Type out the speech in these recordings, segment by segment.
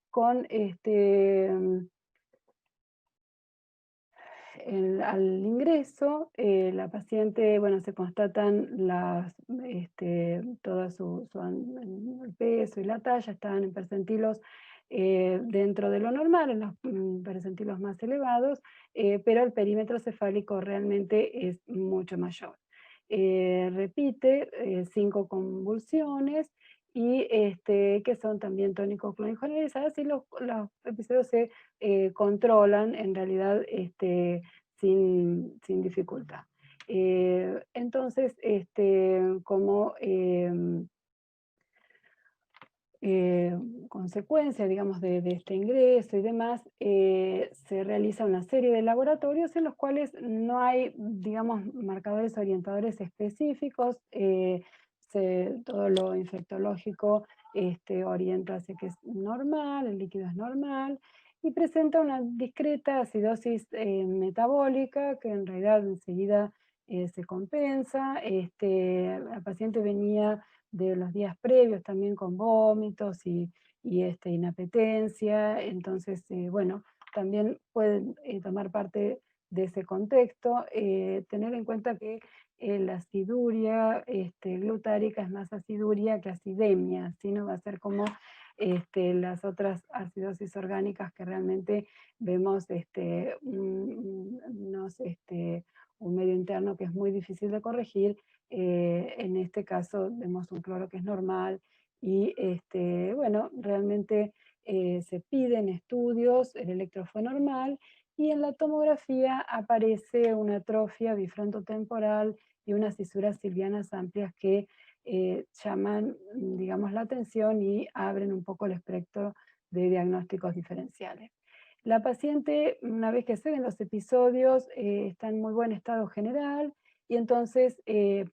con al ingreso, la paciente, bueno, se constatan toda el peso y la talla, estaban en percentilos dentro de lo normal, en los percentilos más elevados, pero el perímetro cefálico realmente es mucho mayor. Repite 5 convulsiones y que son también tónico-clónico generalizadas, y los episodios se controlan en realidad sin dificultad. Entonces, como consecuencia, digamos, de este ingreso y demás, se realiza una serie de laboratorios en los cuales no hay, digamos, marcadores orientadores específicos. Todo lo infectológico orienta hacia que es normal, el líquido es normal, y presenta una discreta acidosis metabólica que en realidad enseguida se compensa. La paciente venía de los días previos también con vómitos y inapetencia. Entonces, bueno, también pueden tomar parte de ese contexto. Tener en cuenta que la aciduria glutárica es más aciduria que acidemia, ¿sí? No va a ser como las otras acidosis orgánicas que realmente vemos un medio interno que es muy difícil de corregir. En este caso vemos un cloro que es normal y bueno, realmente se piden estudios, el electro fue normal, y en la tomografía aparece una atrofia bifrontotemporal y unas cisuras silvianas amplias que llaman, digamos, la atención y abren un poco el espectro de diagnósticos diferenciales. La paciente, una vez que se ven los episodios, está en muy buen estado general, y entonces,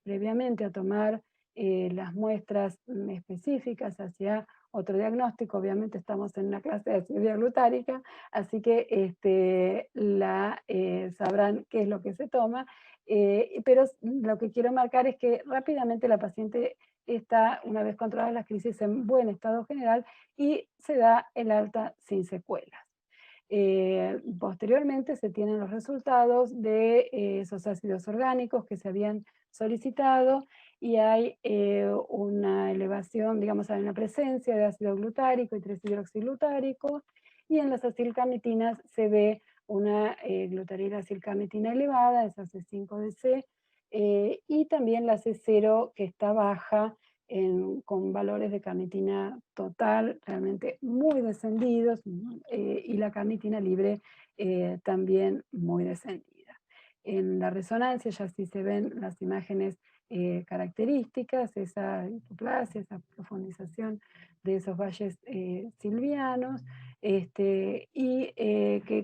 previamente a tomar las muestras específicas hacia otro diagnóstico, obviamente estamos en una clase de acidemia glutárica, así que sabrán qué es lo que se toma, pero lo que quiero marcar es que rápidamente la paciente está, una vez controladas las crisis, en buen estado general y se da el alta sin secuelas. Posteriormente se tienen los resultados de esos ácidos orgánicos que se habían solicitado, y hay una elevación, digamos, hay una presencia de ácido glutárico y 3-hidroxiglutárico, y en las acilcametinas se ve una glutaril acilcametina elevada, esa C5DC, y también la C0 que está baja, con valores de carnitina total realmente muy descendidos, y la carnitina libre también muy descendida. En la resonancia ya sí se ven las imágenes características, esa hipoplasia, esa profundización de esos valles silvianos, que,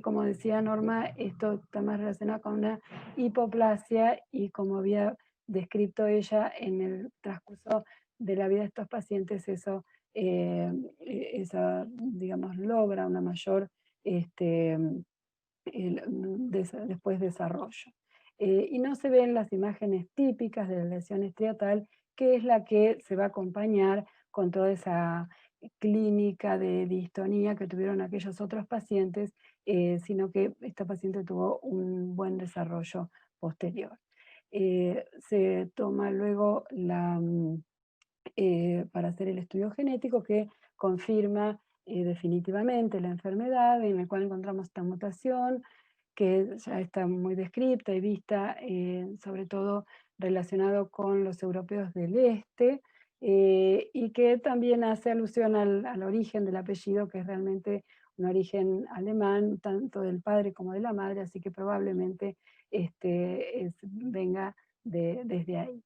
como decía Norma, esto está más relacionado con una hipoplasia, y como había descrito ella en el transcurso de la vida de estos pacientes, eso, digamos, logra una mayor después desarrollo. Y no se ven las imágenes típicas de la lesión estriatal, que es la que se va a acompañar con toda esa clínica de distonía que tuvieron aquellos otros pacientes, sino que esta paciente tuvo un buen desarrollo posterior. Se toma luego para hacer el estudio genético que confirma definitivamente la enfermedad, en el cual encontramos esta mutación que ya está muy descripta y vista, sobre todo relacionado con los europeos del este, y que también hace alusión al origen del apellido, que es realmente un origen alemán, tanto del padre como de la madre, así que probablemente venga desde ahí.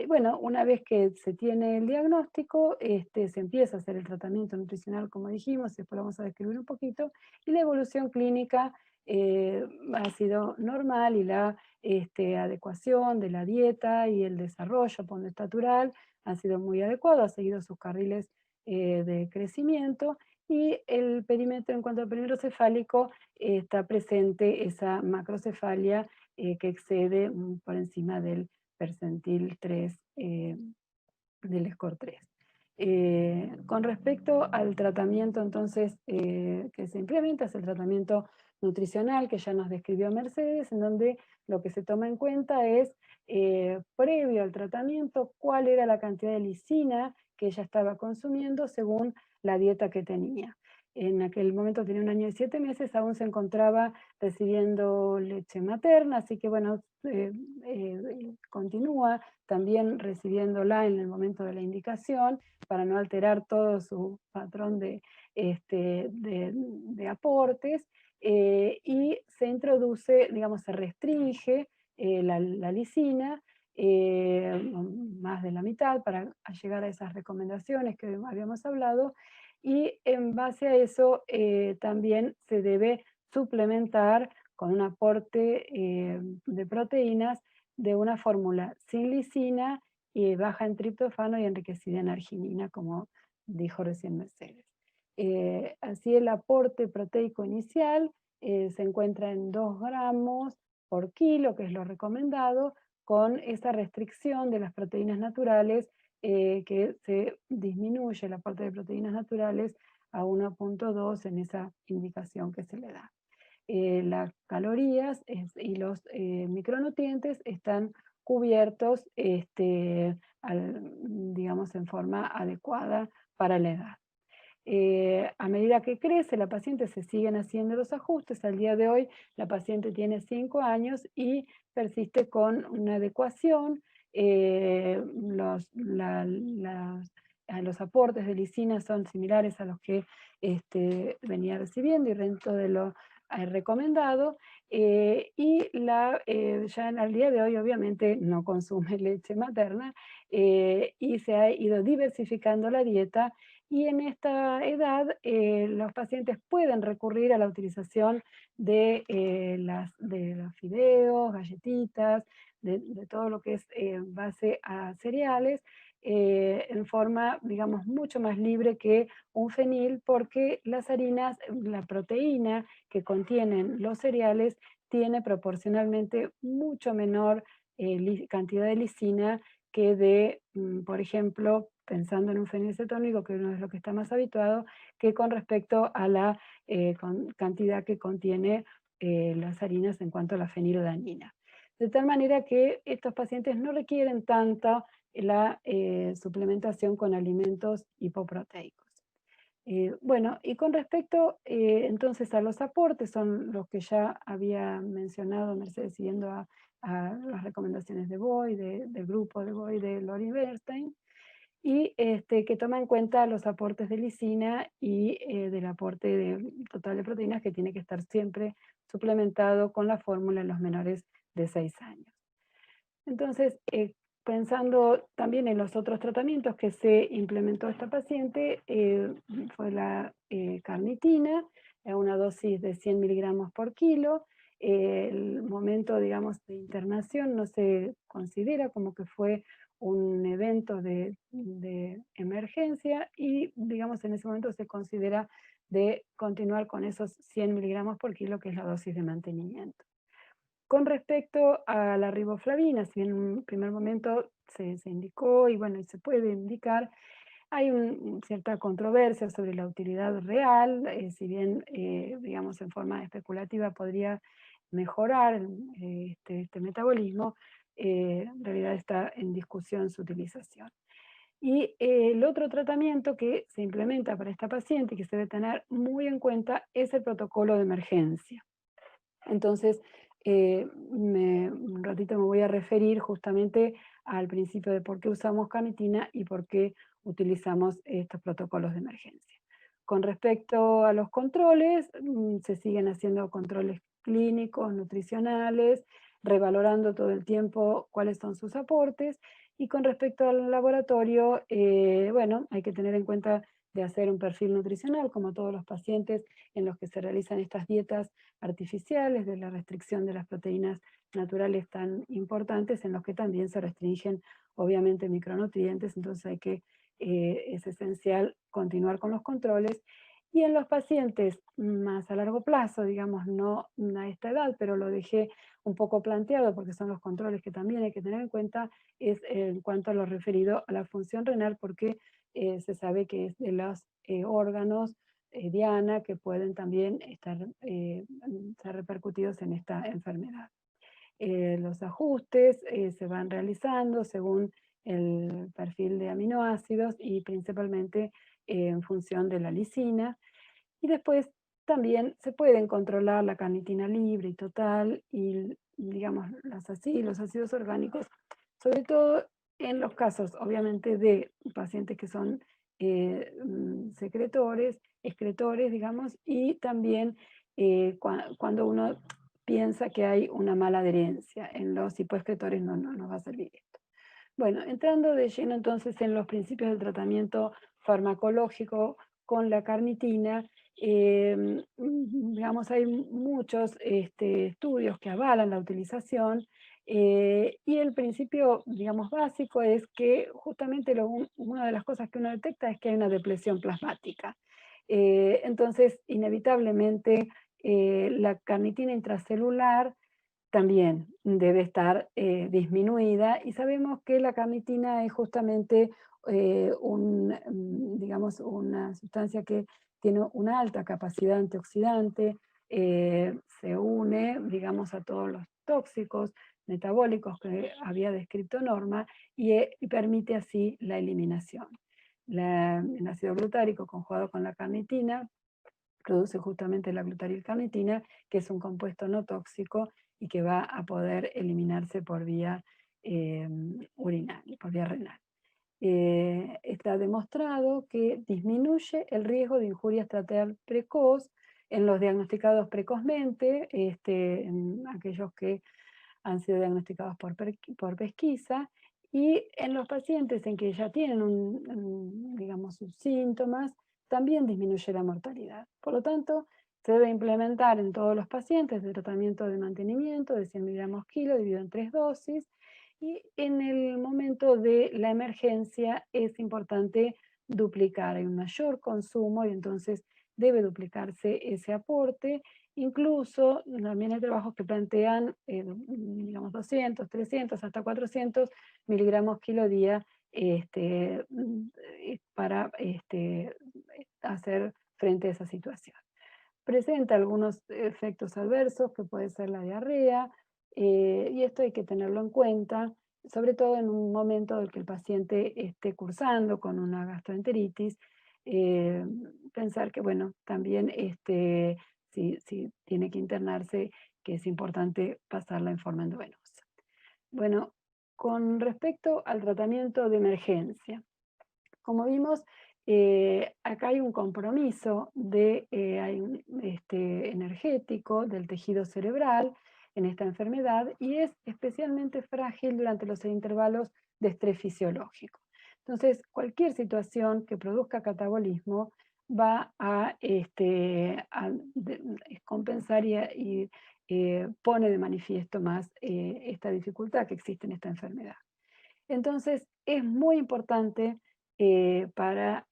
Bueno, una vez que se tiene el diagnóstico, se empieza a hacer el tratamiento nutricional, como dijimos, y después lo vamos a describir un poquito, y la evolución clínica ha sido normal, y la adecuación de la dieta y el desarrollo postnatural ha sido muy adecuado, ha seguido sus carriles de crecimiento, y el perímetro, en cuanto al perímetro cefálico, está presente esa macrocefalia que excede por encima del percentil 3, del score 3. Con respecto al tratamiento entonces que se implementa, es el tratamiento nutricional que ya nos describió Mercedes, en donde lo que se toma en cuenta es, previo al tratamiento, cuál era la cantidad de lisina que ella estaba consumiendo según la dieta que tenía. En aquel momento tenía 1 año y 7 meses, aún se encontraba recibiendo leche materna, así que bueno, continúa también recibiéndola en el momento de la indicación para no alterar todo su patrón de aportes, y se introduce, digamos, se restringe la lisina, más de la mitad para llegar a esas recomendaciones que habíamos hablado, y en base a eso también se debe suplementar con un aporte de proteínas de una fórmula sin lisina y baja en triptofano y enriquecida en arginina, como dijo recién Mercedes. Así el aporte proteico inicial se encuentra en 2 gramos por kilo, que es lo recomendado, con esa restricción de las proteínas naturales, que se disminuye el aporte de proteínas naturales a 1,2 en esa indicación que se le da. Las calorías y los micronutrientes están cubiertos, digamos, en forma adecuada para la edad. A medida que crece la paciente se siguen haciendo los ajustes. Al día de hoy la paciente tiene 5 años y persiste con una adecuación. Los aportes de lisina son similares a los que venía recibiendo y dentro de lo recomendado. Ya al día de hoy obviamente no consume leche materna, y se ha ido diversificando la dieta, y en esta edad los pacientes pueden recurrir a la utilización de los fideos, galletitas, de todo lo que es base a cereales, en forma, digamos, mucho más libre que un fenil, porque las harinas, la proteína que contienen los cereales, tiene proporcionalmente mucho menor cantidad de lisina que por ejemplo, pensando en un fenilcetónico, que uno es lo que está más habituado, que con respecto a la cantidad que contiene las harinas en cuanto a la fenilodanina. De tal manera que estos pacientes no requieren tanta la suplementación con alimentos hipoproteicos. Bueno, y con respecto entonces a los aportes, son los que ya había mencionado Mercedes, siguiendo a las recomendaciones de Boy, del grupo de Boy de Lori Bernstein, y que toma en cuenta los aportes de lisina y del aporte total de proteínas, que tiene que estar siempre suplementado con la fórmula en los menores de 6 años. Entonces, pensando también en los otros tratamientos que se implementó esta paciente, fue la carnitina, a una dosis de 100 miligramos por kilo. El momento, digamos, de internación no se considera como que fue un evento de emergencia, y, digamos, en ese momento se considera de continuar con esos 100 miligramos por kilo, que es la dosis de mantenimiento. Con respecto a la riboflavina, si en un primer momento se indicó, y bueno, y se puede indicar, hay cierta controversia sobre la utilidad real, si bien, digamos, en forma especulativa podría mejorar este metabolismo, en realidad está en discusión su utilización. Y el otro tratamiento que se implementa para esta paciente y que se debe tener muy en cuenta es el protocolo de emergencia. Entonces, un ratito me voy a referir justamente al principio de por qué usamos carnitina y por qué utilizamos estos protocolos de emergencia. Con respecto a los controles, se siguen haciendo controles clínicos, nutricionales, revalorando todo el tiempo cuáles son sus aportes. Y con respecto al laboratorio, bueno, hay que tener en cuenta de hacer un perfil nutricional, como todos los pacientes en los que se realizan estas dietas artificiales, de la restricción de las proteínas naturales tan importantes, en los que también se restringen obviamente micronutrientes. Entonces es esencial continuar con los controles. Y en los pacientes más a largo plazo, digamos, no a esta edad, pero lo dejé un poco planteado porque son los controles que también hay que tener en cuenta, es en cuanto a lo referido a la función renal, porque se sabe que es de los órganos diana que pueden también ser repercutidos en esta enfermedad. Los ajustes se van realizando según el perfil de aminoácidos y principalmente en función de la lisina. Y después también se pueden controlar la carnitina libre y total y, digamos, los ácidos orgánicos, sobre todo en los casos, obviamente, de pacientes que son excretores, digamos, y también cuando uno piensa que hay una mala adherencia. En los hipoexcretores no nos va a servir esto. Bueno, entrando de lleno entonces en los principios del tratamiento farmacológico con la carnitina, digamos, hay muchos estudios que avalan la utilización y el principio, digamos, básico es que justamente una de las cosas que uno detecta es que hay una depresión plasmática. Entonces, inevitablemente, la carnitina intracelular también debe estar disminuida y sabemos que la carnitina es justamente digamos, una sustancia que tiene una alta capacidad antioxidante, se une, digamos, a todos los tóxicos metabólicos que había descrito Norma y permite así la eliminación. El ácido glutárico conjugado con la carnitina produce justamente la glutarilcarnitina, que es un compuesto no tóxico y que va a poder eliminarse por vía urinaria, por vía renal. Está demostrado que disminuye el riesgo de injuria estatal precoz en los diagnosticados precozmente, en aquellos que han sido diagnosticados por pesquisa, y en los pacientes en que ya tienen digamos, sus síntomas, también disminuye la mortalidad. Por lo tanto, se debe implementar en todos los pacientes el tratamiento de mantenimiento de 100 miligramos kilo dividido en 3 dosis, y en el momento de la emergencia es importante duplicar, hay un mayor consumo y entonces debe duplicarse ese aporte. Incluso también hay trabajos que plantean, digamos, 200, 300, hasta 400 miligramos kilo día para hacer frente a esa situación. Presenta algunos efectos adversos, que puede ser la diarrea, y esto hay que tenerlo en cuenta, sobre todo en un momento en que el paciente esté cursando con una gastroenteritis, eh, pensar que, bueno, también si tiene que internarse, que es importante pasarla en forma endovenosa. Bueno, con respecto al tratamiento de emergencia, como vimos, acá hay un compromiso energético del tejido cerebral en esta enfermedad y es especialmente frágil durante los intervalos de estrés fisiológico. Entonces, cualquier situación que produzca catabolismo va a, compensar y pone de manifiesto más esta dificultad que existe en esta enfermedad. Entonces, es muy importante para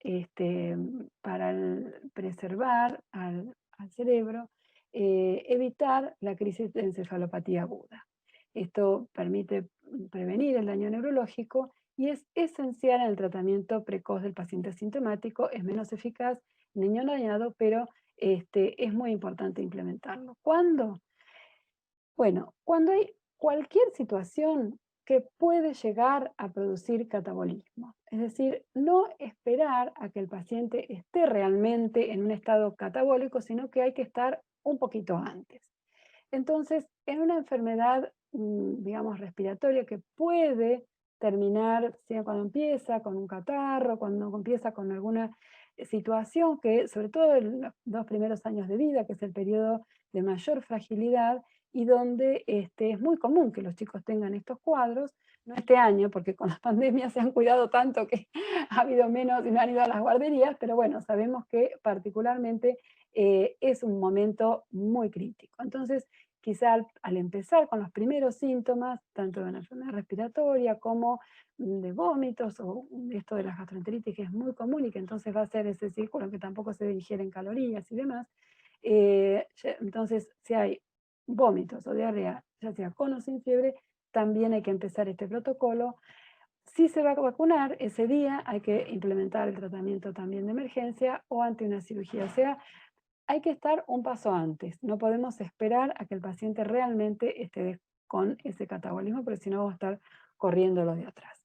preservar al cerebro, evitar la crisis de encefalopatía aguda. Esto permite prevenir el daño neurológico y es esencial en el tratamiento precoz del paciente asintomático, es menos eficaz en niño dañado, pero es muy importante implementarlo. ¿Cuándo? Bueno, cuando hay cualquier situación que puede llegar a producir catabolismo, es decir, no esperar a que el paciente esté realmente en un estado catabólico, sino que hay que estar un poquito antes. Entonces, en una enfermedad, digamos, respiratoria que puede terminar, sea cuando empieza con un catarro, cuando empieza con alguna situación que, sobre todo en los 2 primeros años de vida, que es el periodo de mayor fragilidad y donde es muy común que los chicos tengan estos cuadros, no este año, porque con la pandemia se han cuidado tanto que ha habido menos y no han ido a las guarderías, pero bueno, sabemos que particularmente es un momento muy crítico. Entonces, quizá al empezar con los primeros síntomas, tanto de una enfermedad respiratoria como de vómitos o esto de las gastroenteritis que es muy común y que entonces va a ser ese círculo que tampoco se ingieren calorías y demás. Entonces, si hay vómitos o diarrea, ya sea con o sin fiebre, también hay que empezar este protocolo Si se va a vacunar, ese día hay que implementar el tratamiento también de emergencia o ante una cirugía. O sea, hay que estar un paso antes. No podemos esperar a que el paciente realmente esté con ese catabolismo, porque si no vamos a estar corriendo los de atrás.